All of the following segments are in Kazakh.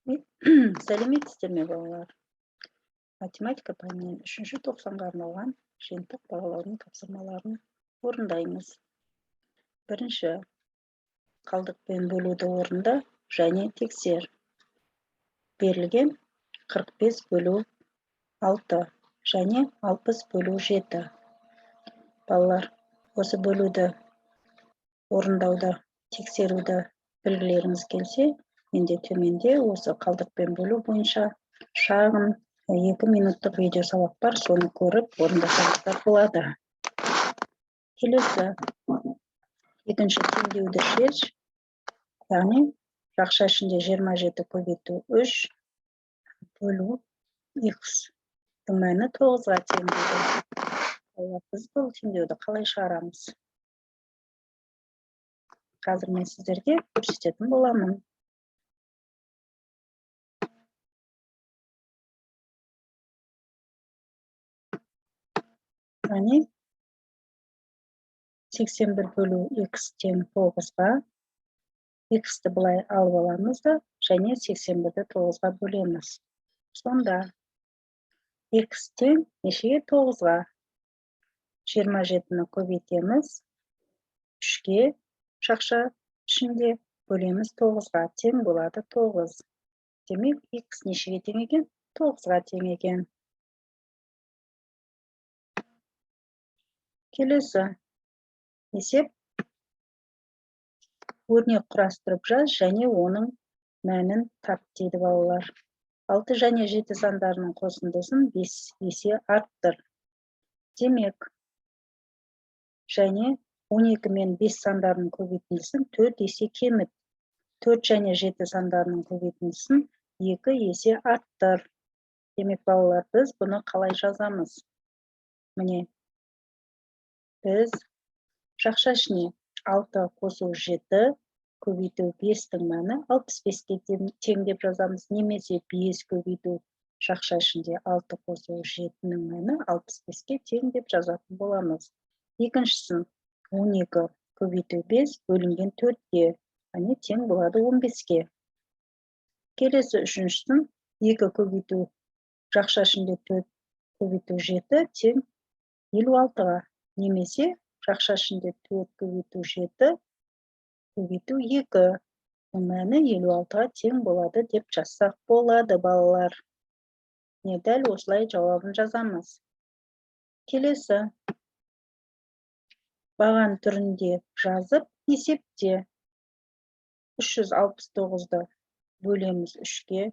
Сәлеметсіздер ме, балалар? Математика пәнінен 3-ші тоқсанға арналған жиынтық бағалаудың тапсырмаларын орындаймыз. Бірінші, қалдықпен бөлуді орында және тексер. Берілген 45 бөлу 6 және 60 бөлу 7. Балалар, осы бөлуді орындауды, тексеруді білгілеріңіз келсе, менде төменде осы қалдықпен бөлу бойынша шағын 2 минуттық видео сабақ бар, соны көріп орындасаңыздар болады. Келесі, екінші теңдеуді шеш, яғни жақша ішінде 27 көбейту 3 бөлу x. Мәні 9-ға тең дейді. Біз бұл теңдеуді қалай шығарамыз? Қазір мен сіздерге көрсететін боламын. Яғни 81 бөлу x тең 9-ға, x-ті былай алып аламыз да, және 81-ді 9-ға бөлеміз. Сонда x тең нешеге 9-ға? 27-ні көбейтеміз, 3-ке шақша ішінде бөлеміз 9-ға, тең болады 9. Демек, x нешеге тең екен? 9-ға тең екен. Келесі, есеп, өрнек құрастырып жаз және оның мәнін тап дейді балалар. 6 және 7 сандарының қосындысын 5 есе арттыр. Демек, және 12 мен 5 сандарының көбейтіндісін 4 есе кеміт. 4 және 7 сандарының көбейтіндісін 2 есе арттыр. Демек, балалар, біз бұны қалай жазамыз? Міне, біз жақша ішіне 6 қосу 7, көбейту 5-тің мәні 65-ке тең деп жазамыз. Немесе 5 көбейту жақша ішінде 6 қосу 7-нің мәні 65-ке тең деп жазатын боламыз. Екіншісін 12 көбейту 5 бөлінген 4-ке, яғни тең болады 15-ке. Келесі үшіншісін 2 көбейту жақша ішінде 4 көбейту 7 тең 56-ға. Немесе жақша ішінде 4 көбейту 7 көбейту 2. Мәні 56-ға тең болады деп жазсақ болады, балалар. Не дәл осылай жауабын жазамыз. Келесі, баған түрінде жазып, есепте 369-ды бөлеміз 3-ке,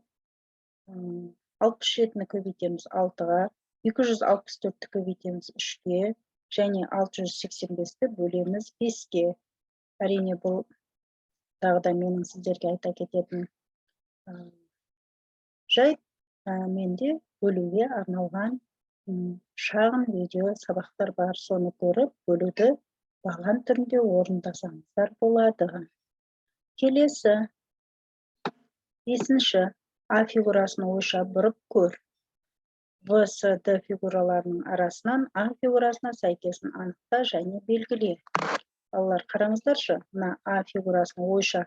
67-ні көбейтеміз 6-ға, 264-ті көбейтеміз 3-ке, және 685-ті бөлеміз 5-ке. Әрине, бұл тағыда менің сіздерге айта кететін жайт, менде бөлуге арналған шағын видео сабақтар бар. Соны көріп, бөлуді баған түрінде орындасаңыздар болады. Келесі, 5-ші, А фигурасын ойша бұрып көр. В, С, Д фигураларының арасынан А фигурасына сәйкесін анықта және белгіле. Балалар, қараңыздаршы, мына А фигурасын ойша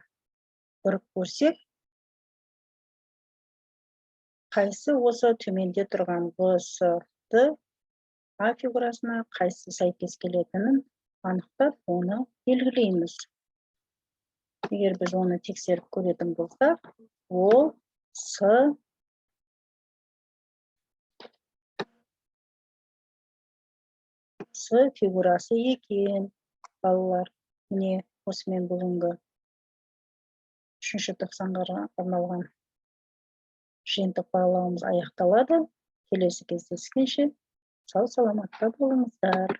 бұрып көрсек, қайсы осы төменде тұрған В, С, Д А фигурасына қайсы сәйкес келетінін анықтап, оны белгілейміз. Егер біз оны тексеріп көретін болсақ, ол С фигурасы екен. Балалар, міне осымен бүгінгі 3-ші тоқсанға арналған жиынтық бағалауымыз аяқталады. Келесі кездескенше сау саламатта болыңыздар.